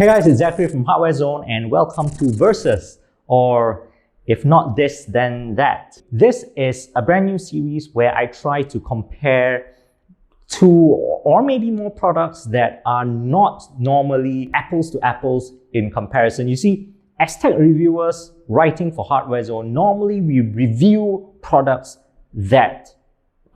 Hey guys, it's Zachary from HardwareZone and welcome to Versus, or if not this, then that. This is a brand new series where I try to compare two or maybe more products that are not normally apples to apples in comparison. You see, as tech reviewers writing for HardwareZone, normally we review products that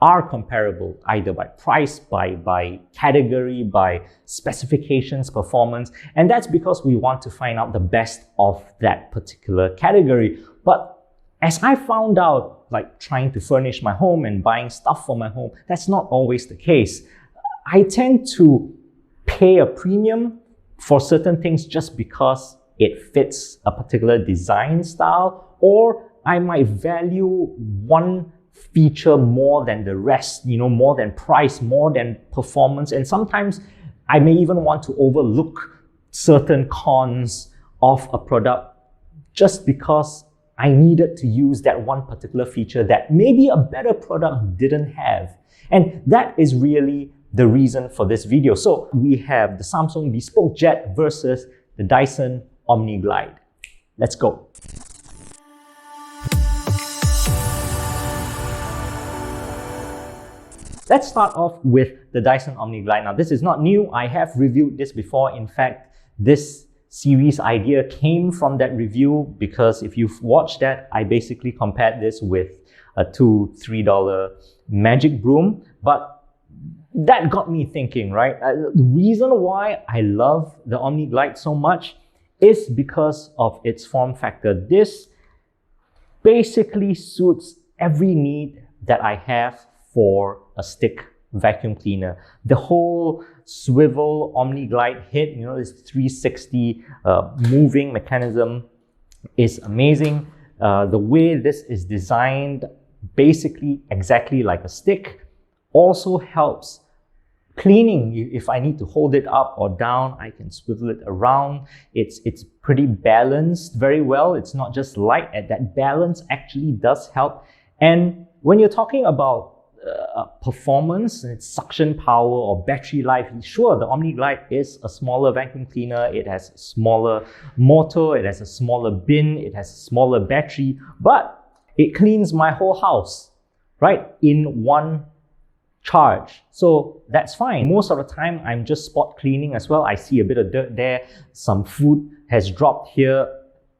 are comparable either by price, by category, by specifications, performance, and that's because we want to find out the best of that particular category. But as I found out, like trying to furnish my home and buying stuff for my home, that's not always the case. I tend to pay a premium for certain things just because it fits a particular design style, or I might value one feature more than the rest, more than price, more than performance. And sometimes I may even want to overlook certain cons of a product just because I needed to use that one particular feature that maybe a better product didn't have. And that is really the reason for this video. So we have the Samsung Bespoke Jet versus the Dyson Omni-Glide. Let's go. Let's start off with the Dyson Omni-Glide. Now, this is not new. I have reviewed this before. In fact, this series idea came from that review because if you've watched that, I basically compared this with a $2, $3 magic broom. But that got me thinking, right? The reason why I love the Omni-Glide so much is because of its form factor. This basically suits every need that I have for a stick vacuum cleaner. The whole swivel Omni-Glide head, this 360 moving mechanism is amazing. The way this is designed, basically exactly like a stick, also helps cleaning. If I need to hold it up or down, I can swivel it around. It's pretty balanced very well. It's not just light. That balance actually does help. And when you're talking about performance, its suction power or battery life, sure, the Omni-Glide is a smaller vacuum cleaner. It has a smaller motor, it has a smaller bin, it has a smaller battery, but it cleans my whole house, right, in one charge. So that's fine. Most of the time, I'm just spot cleaning as well. I see a bit of dirt there, some food has dropped here,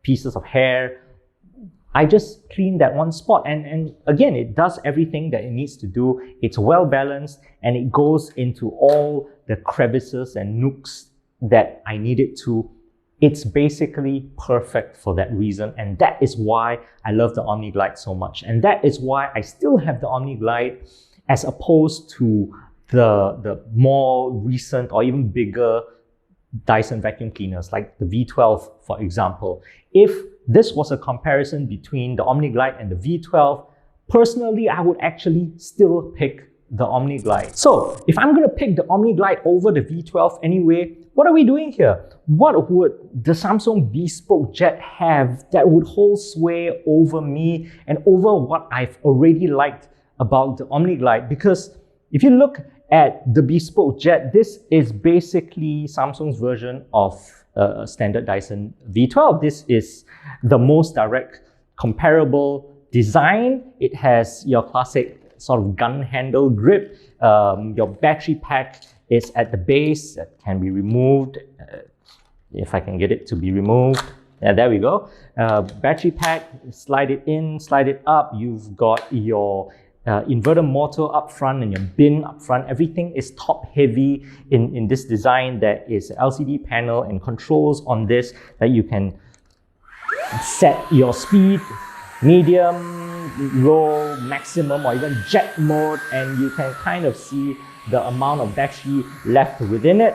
pieces of hair. I just clean that one spot, and again, it does everything that it needs to do. It's well balanced and it goes into all the crevices and nooks that I need it to. It's basically perfect for that reason, and that is why I love the Omni-Glide so much. And that is why I still have the Omni-Glide as opposed to the more recent or even bigger Dyson vacuum cleaners like the V12, for example. If this was a comparison between the Omni-Glide and the V12, personally, I would actually still pick the Omni-Glide. So if I'm going to pick the Omni-Glide over the V12 anyway, what are we doing here? What would the Samsung Bespoke Jet have that would hold sway over me and over what I've already liked about the Omni-Glide? Because if you look at the Bespoke Jet, this is basically Samsung's version of a standard Dyson V12. This is the most direct comparable design. It has your classic sort of gun handle grip. Your battery pack is at the base that can be removed. If I can get it to be removed. Yeah, there we go. Battery pack, slide it in, slide it up. You've got your inverter motor up front and your bin up front. Everything is top heavy in this design. There is an LCD panel and controls on this that you can set your speed, medium, low, maximum, or even jet mode, and you can kind of see the amount of battery left within it.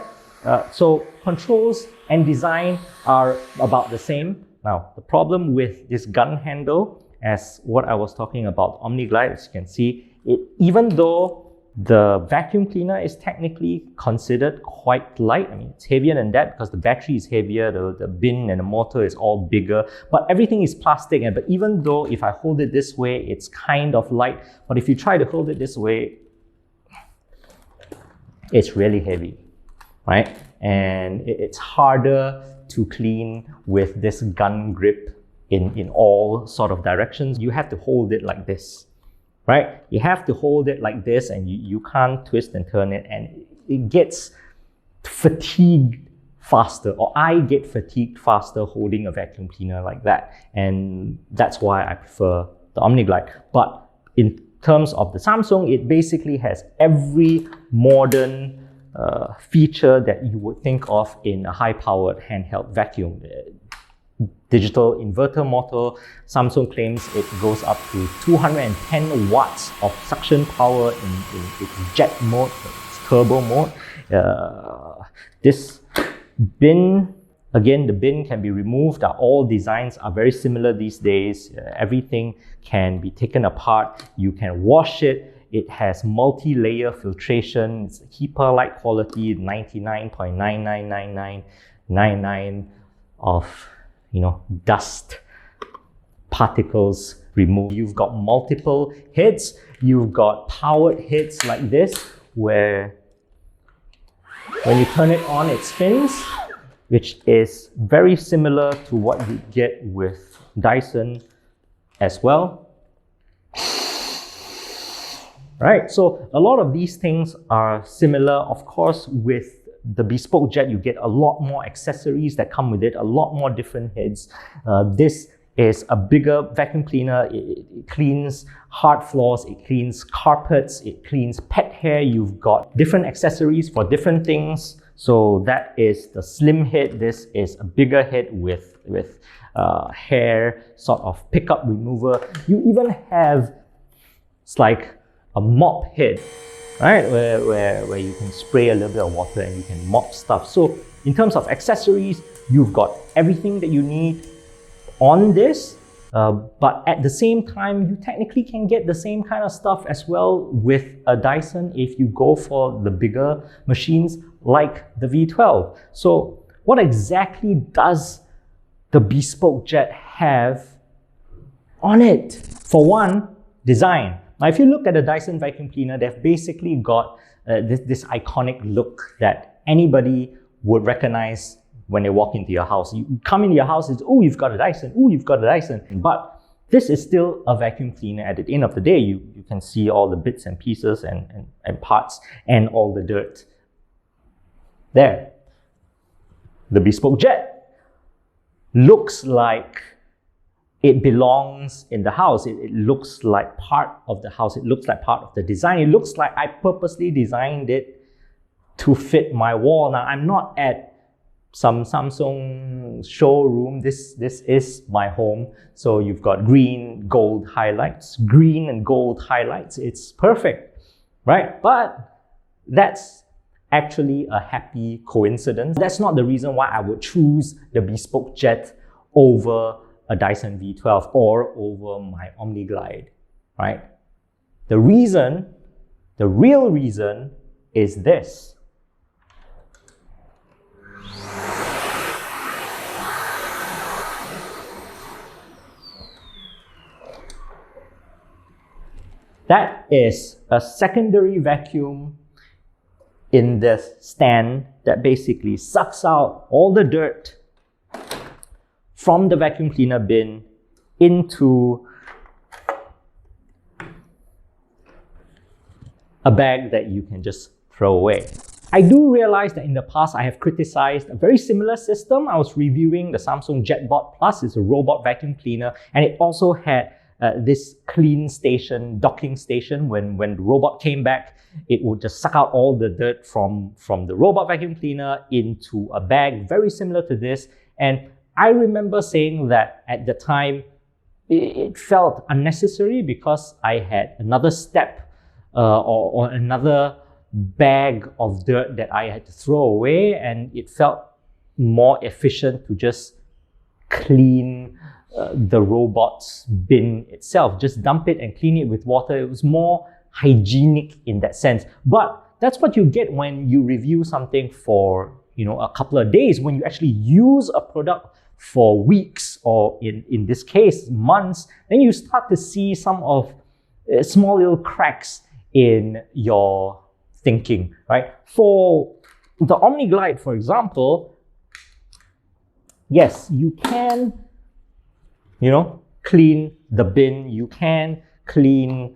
So controls and design are about the same. Now, the problem with this gun handle, as what I was talking about Omni-Glide, as you can see, even though the vacuum cleaner is technically considered quite light, I mean, it's heavier than that because the battery is heavier, the bin and the motor is all bigger, but everything is plastic. But even though if I hold it this way, it's kind of light, but if you try to hold it this way, it's really heavy, right? and it's harder to clean with this gun grip in all sort of directions. You have to hold it like this, right? You have to hold it like this, and you can't twist and turn it, and it gets fatigued faster, or I get fatigued faster holding a vacuum cleaner like that. And that's why I prefer the Omni-Glide. But in terms of the Samsung, it basically has every modern feature that you would think of in a high-powered handheld vacuum. Digital inverter motor. Samsung claims it goes up to 210 watts of suction power in its jet mode, its turbo mode. This bin, again, the bin can be removed. All designs are very similar these days. Everything can be taken apart. You can wash it. It has multi-layer filtration. It's HEPA-like quality, 99.99999 of dust particles removed. You've got multiple heads. You've got powered heads like this, where when you turn it on, it spins, which is very similar to what you get with Dyson as well. Right, so a lot of these things are similar. Of course, with the Bespoke Jet, you get a lot more accessories that come with it, a lot more different heads. This is a bigger vacuum cleaner. It cleans hard floors, it cleans carpets, it cleans pet hair. You've got different accessories for different things. So that is the slim head. This is a bigger head with hair sort of pickup remover. You even have, it's like a mop head, right? Where you can spray a little bit of water and you can mop stuff. So in terms of accessories, you've got everything that you need on this, but at the same time, you technically can get the same kind of stuff as well with a Dyson if you go for the bigger machines like the V12. So what exactly does the Bespoke Jet have on it? For one, design. Now, if you look at the Dyson vacuum cleaner, they've basically got this iconic look that anybody would recognize when they walk into your house. You come into your house, it's, oh, you've got a Dyson, oh, you've got a Dyson. But this is still a vacuum cleaner. At the end of the day, you can see all the bits and pieces and parts and all the dirt there. The Bespoke Jet looks like it belongs in the house. It looks like part of the house. It looks like part of the design. It looks like I purposely designed it to fit my wall. Now, I'm not at some Samsung showroom. This is my home. So you've got green, gold highlights, green and gold highlights. It's perfect, right? But that's actually a happy coincidence. That's not the reason why I would choose the Bespoke Jet over a Dyson V12 or over my Omni-Glide, right? The real reason is this. That is a secondary vacuum in the stand that basically sucks out all the dirt from the vacuum cleaner bin into a bag that you can just throw away. I do realize that in the past I have criticized a very similar system. I was reviewing the Samsung JetBot Plus. It's a robot vacuum cleaner, and it also had this clean station, docking station. When the robot came back, it would just suck out all the dirt from the robot vacuum cleaner into a bag very similar to this. And I remember saying that at the time, it felt unnecessary because I had another step or another bag of dirt that I had to throw away, and it felt more efficient to just clean the robot's bin itself. Just dump it and clean it with water. It was more hygienic in that sense. But that's what you get when you review something for a couple of days. When you actually use a product for weeks, or in this case, months, then you start to see some of small little cracks in your thinking, right? For the Omni-Glide, for example, yes, you can, clean the bin, you can clean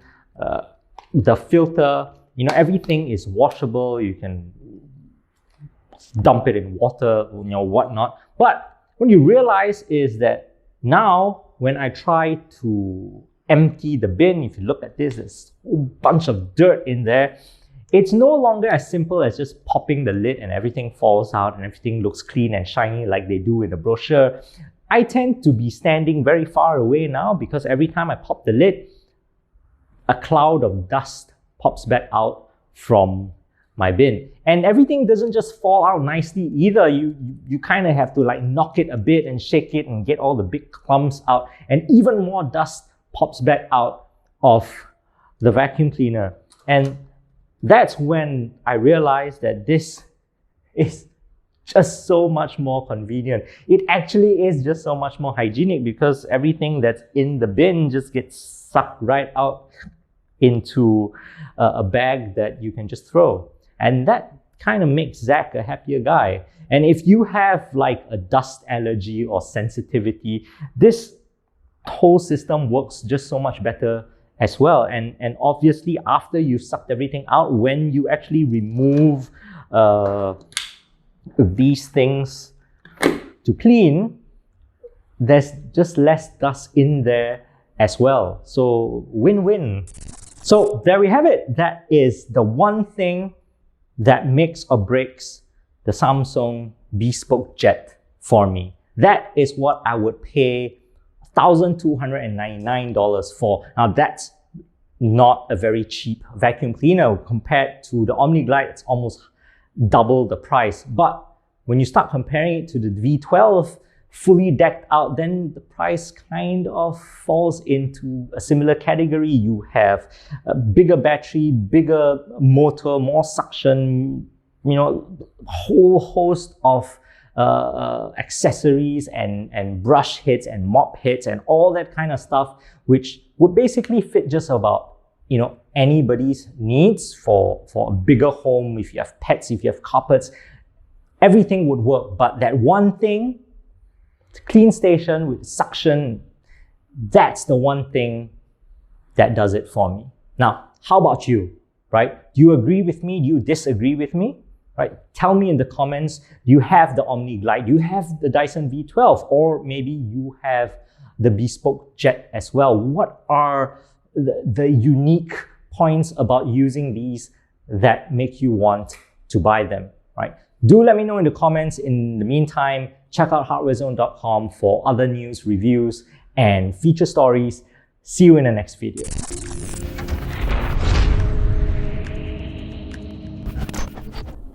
the filter, everything is washable, you can dump it in water, whatnot. But what you realize is that now when I try to empty the bin, if you look at this, there's a whole bunch of dirt in there. It's no longer as simple as just popping the lid and everything falls out and everything looks clean and shiny like they do in the brochure. I tend to be standing very far away now because every time I pop the lid, a cloud of dust pops back out from my bin. And everything doesn't just fall out nicely either. You kind of have to like knock it a bit and shake it and get all the big clumps out. And even more dust pops back out of the vacuum cleaner. And that's when I realized that this is just so much more convenient. It actually is just so much more hygienic because everything that's in the bin just gets sucked right out into a bag that you can just throw. And that kind of makes Zach a happier guy. And if you have like a dust allergy or sensitivity, this whole system works just so much better as well. And obviously after you've sucked everything out, when you actually remove these things to clean, there's just less dust in there as well. So win-win. So there we have it. That is the one thing that makes or breaks the Samsung Bespoke Jet for me. That is what I would pay $1,299 for. Now that's not a very cheap vacuum cleaner. Compared to the Omni-Glide, it's almost double the price. But when you start comparing it to the V12 fully decked out, then the price kind of falls into a similar category. You have a bigger battery, bigger motor, more suction, a whole host of accessories and brush heads and mop heads and all that kind of stuff, which would basically fit just about anybody's needs for a bigger home. If you have pets, if you have carpets, everything would work. But that one thing, clean station with suction, that's the one thing that does it for me. Now, how about you, right? Do you agree with me? Do you disagree with me? Right? Tell me in the comments, do you have the Omni-Glide? Do you have the Dyson V12? Or maybe you have the Bespoke Jet as well. What are the unique points about using these that make you want to buy them, right? Do let me know in the comments. In the meantime, check out HardwareZone.com for other news, reviews, and feature stories. See you in the next video.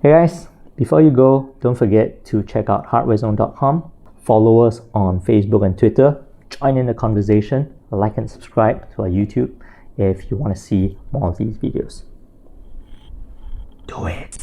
Hey guys, before you go, don't forget to check out HardwareZone.com. Follow us on Facebook and Twitter. Join in the conversation. Like and subscribe to our YouTube if you want to see more of these videos. Do it.